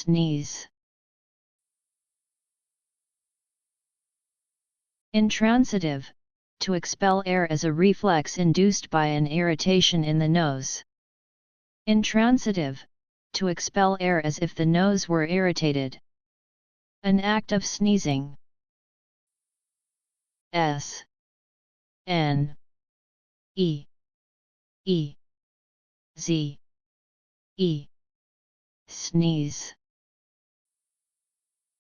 sneeze. Intransitive, to expel air as a reflex induced by an irritation in the nose. Intransitive, to expel air as if the nose were irritated. An act of sneezing. S N E E Z E sneeze.